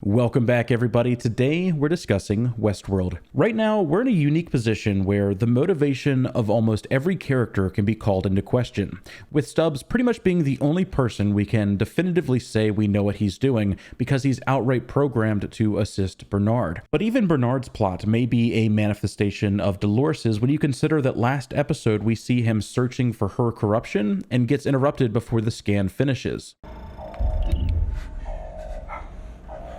Welcome back, everybody. Today, we're discussing Westworld. Right now, we're in a unique position where the motivation of almost every character can be called into question, with Stubbs pretty much being the only person we can definitively say we know what he's doing because he's outright programmed to assist Bernard. But even Bernard's plot may be a manifestation of Dolores's when you consider that last episode we see him searching for her corruption and gets interrupted before the scan finishes.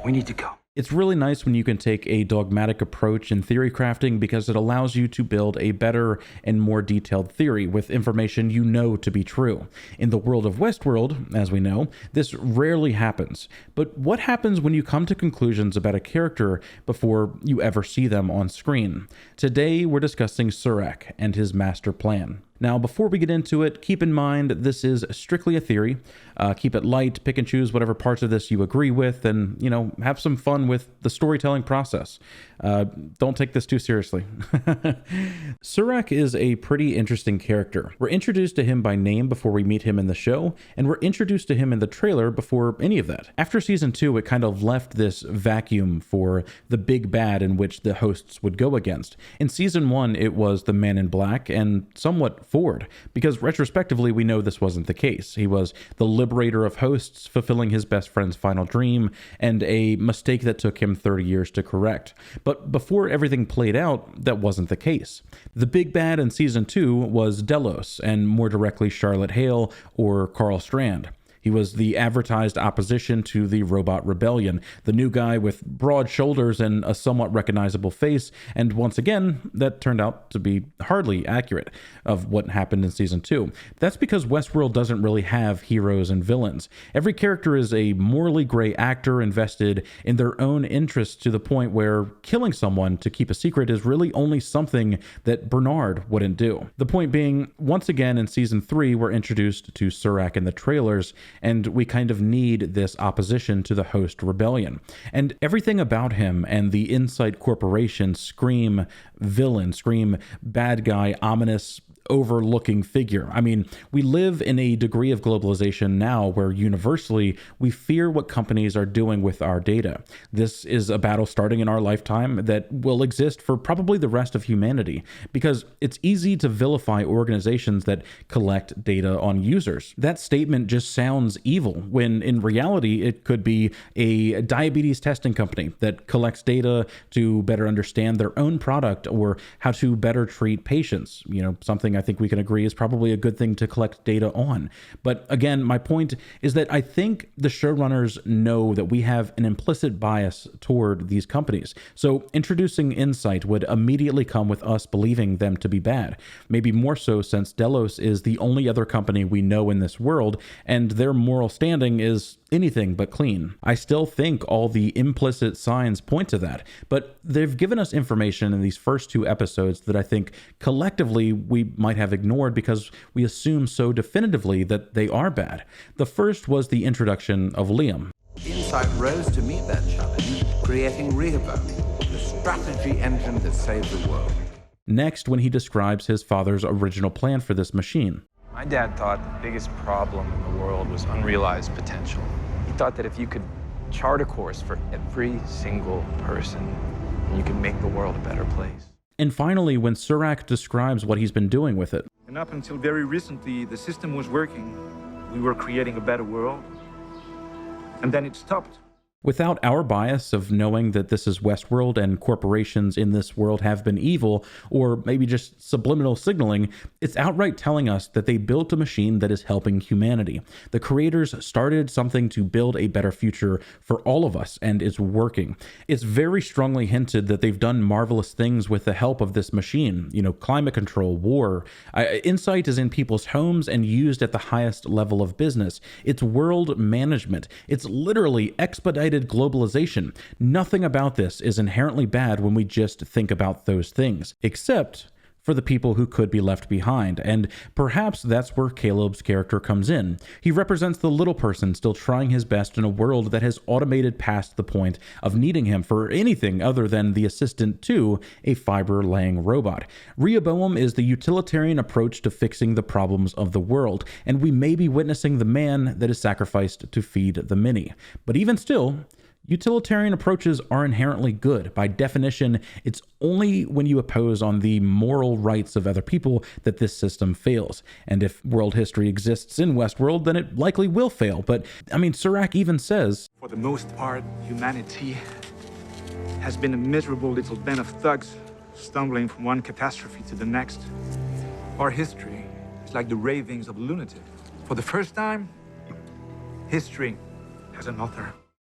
We need to go. It's really nice when you can take a dogmatic approach in theory crafting because it allows you to build a better and more detailed theory with information you know to be true. In the world of Westworld, as we know, this rarely happens. But what happens when you come to conclusions about a character before you ever see them on screen? Today, we're discussing Serac and his master plan. Now, before we get into it, keep in mind this is strictly a theory. Keep it light, pick and choose whatever parts of this you agree with, and, have some fun with the storytelling process. Don't take this too seriously. Serac is a pretty interesting character. We're introduced to him by name before we meet him in the show, and we're introduced to him in the trailer before any of that. After season 2, it kind of left this vacuum for the big bad in which the hosts would go against. In season 1, it was the Man in Black and somewhat Ford, because retrospectively we know this wasn't the case. He was the liberator of hosts, fulfilling his best friend's final dream, and a mistake that took him 30 years to correct. But before everything played out, that wasn't the case. The big bad in season 2 was Delos, and more directly Charlotte Hale or Carl Strand. He was the advertised opposition to the robot rebellion, the new guy with broad shoulders and a somewhat recognizable face, and once again, that turned out to be hardly accurate of what happened in season 2. That's because Westworld doesn't really have heroes and villains. Every character is a morally gray actor invested in their own interests to the point where killing someone to keep a secret is really only something that Bernard wouldn't do. The point being, once again in season 3, we're introduced to Serac in the trailers, and we kind of need this opposition to the host rebellion. And everything about him and the Insight Corporation scream villain, scream bad guy, ominous, overlooking figure. I mean, we live in a degree of globalization now where universally we fear what companies are doing with our data. This is a battle starting in our lifetime that will exist for probably the rest of humanity because it's easy to vilify organizations that collect data on users. That statement just sounds evil when in reality it could be a diabetes testing company that collects data to better understand their own product or how to better treat patients. Something I think we can agree is probably a good thing to collect data on. But again, my point is that I think the showrunners know that we have an implicit bias toward these companies. So introducing Insight would immediately come with us believing them to be bad. Maybe more so since Delos is the only other company we know in this world, and their moral standing is anything but clean. I still think all the implicit signs point to that, but they've given us information in these first 2 episodes that I think collectively we might have ignored because we assume so definitively that they are bad. The first was the introduction of Liam. Insight rose to meet that challenge, creating Rehoboam, the strategy engine that saved the world. Next, when he describes his father's original plan for this machine. My dad thought the biggest problem in the world was unrealized potential. He thought that if you could chart a course for every single person, you could make the world a better place. And finally, when Serac describes what he's been doing with it. And up until very recently, the system was working. We were creating a better world. And then it stopped. Without our bias of knowing that this is Westworld and corporations in this world have been evil, or maybe just subliminal signaling, it's outright telling us that they built a machine that is helping humanity. The creators started something to build a better future for all of us, and it's working. It's very strongly hinted that they've done marvelous things with the help of this machine. Climate control, war. Insight is in people's homes and used at the highest level of business. It's world management. It's literally expedited globalization. Nothing about this is inherently bad when we just think about those things, except for the people who could be left behind, and perhaps that's where Caleb's character comes in. He represents the little person still trying his best in a world that has automated past the point of needing him for anything other than the assistant to a fiber-laying robot. Rehoboam is the utilitarian approach to fixing the problems of the world, and we may be witnessing the man that is sacrificed to feed the many. But even still, Utilitarian approaches are inherently good. By definition, it's only when you oppose on the moral rights of other people that this system fails. And if world history exists in Westworld, then it likely will fail. But, I mean, Serac even says, For the most part, humanity has been a miserable little band of thugs stumbling from one catastrophe to the next. Our history is like the ravings of a lunatic. For the first time, history has an author.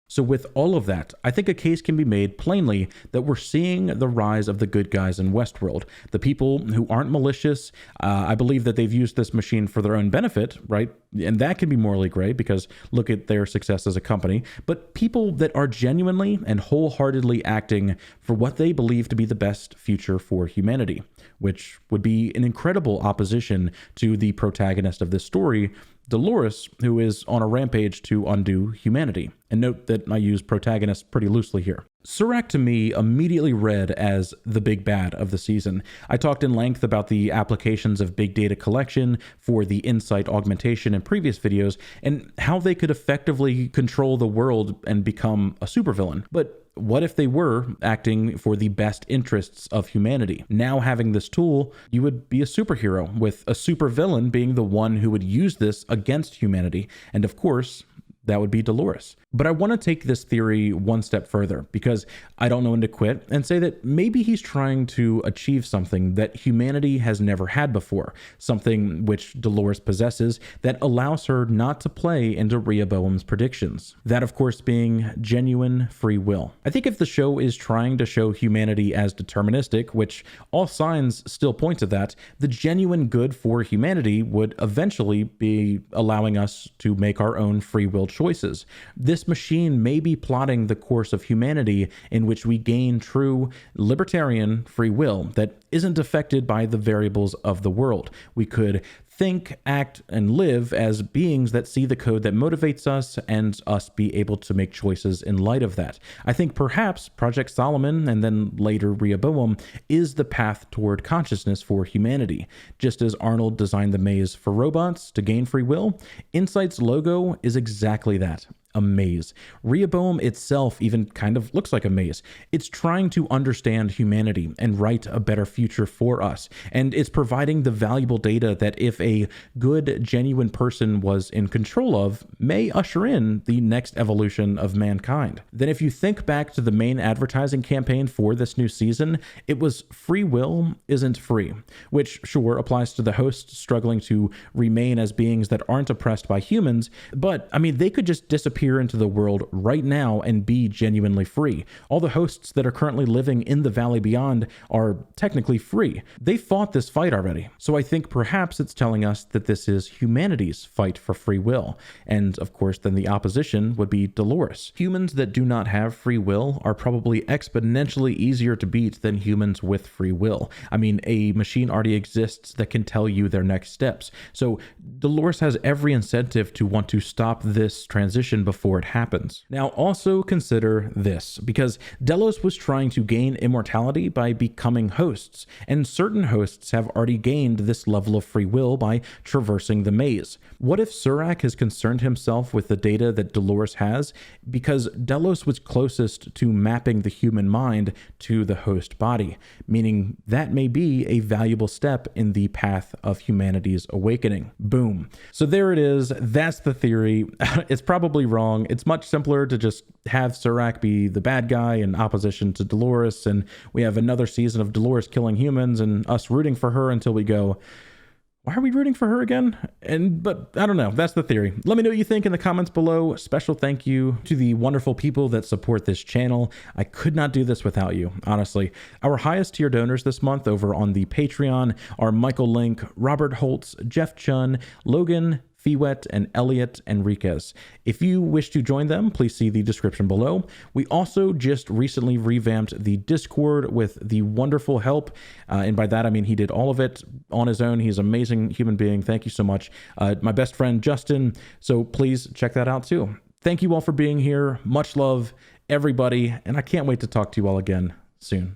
So with all of that, I think a case can be made plainly that we're seeing the rise of the good guys in Westworld. The people who aren't malicious. I believe that they've used this machine for their own benefit, right? And that can be morally gray because look at their success as a company. But people that are genuinely and wholeheartedly acting for what they believe to be the best future for humanity, which would be an incredible opposition to the protagonist of this story, Dolores, who is on a rampage to undo humanity. And note that I use protagonist pretty loosely here. Serac to me immediately read as the big bad of the season. I talked in length about the applications of big data collection for the insight augmentation in previous videos and how they could effectively control the world and become a supervillain. But what if they were acting for the best interests of humanity? Now having this tool, you would be a superhero, with a supervillain being the one who would use this against humanity. And of course, that would be Dolores. But I want to take this theory one step further because I don't know when to quit and say that maybe he's trying to achieve something that humanity has never had before, something which Dolores possesses that allows her not to play into Rehoboam's predictions. That, of course, being genuine free will. I think if the show is trying to show humanity as deterministic, which all signs still point to that, the genuine good for humanity would eventually be allowing us to make our own free will choices. This machine may be plotting the course of humanity in which we gain true libertarian free will that isn't affected by the variables of the world. We could think, act, and live as beings that see the code that motivates us and us be able to make choices in light of that. I think perhaps Project Solomon and then later Rehoboam is the path toward consciousness for humanity. Just as Arnold designed the maze for robots to gain free will, Insight's logo is exactly that. A maze. Rehoboam itself even kind of looks like a maze. It's trying to understand humanity and write a better future for us. And it's providing the valuable data that if a good, genuine person was in control of, may usher in the next evolution of mankind. Then if you think back to the main advertising campaign for this new season, it was free will isn't free, which sure applies to the hosts struggling to remain as beings that aren't oppressed by humans, but I mean, they could just disappear into the world right now and be genuinely free. All the hosts that are currently living in the Valley Beyond are technically free. They fought this fight already. So I think perhaps it's telling us that this is humanity's fight for free will. And of course, then the opposition would be Dolores. Humans that do not have free will are probably exponentially easier to beat than humans with free will. I mean, a machine already exists that can tell you their next steps. So Dolores has every incentive to want to stop this transition before it happens. Now also consider this, because Delos was trying to gain immortality by becoming hosts, and certain hosts have already gained this level of free will by traversing the maze. What if Serac has concerned himself with the data that Dolores has because Delos was closest to mapping the human mind to the host body, meaning that may be a valuable step in the path of humanity's awakening. Boom. So there it is. That's the theory. It's probably wrong. It's much simpler to just have Serac be the bad guy in opposition to Dolores, and we have another season of Dolores killing humans and us rooting for her until we go, why are we rooting for her again? But I don't know. That's the theory. Let me know what you think in the comments below. Special thank you to the wonderful people that support this channel. I could not do this without you, honestly. Our highest tier donors this month over on the Patreon are Micheal, Linck, Robert Holtz, Jeff Chunn, Logan, Feewet, and Elliott Enriquez. If you wish to join them, please see the description below. We also just recently revamped the Discord with the wonderful help, and by that I mean he did all of it on his own. He's an amazing human being. Thank you so much. My best friend Justin, so please check that out too. Thank you all for being here. Much love, everybody, and I can't wait to talk to you all again soon.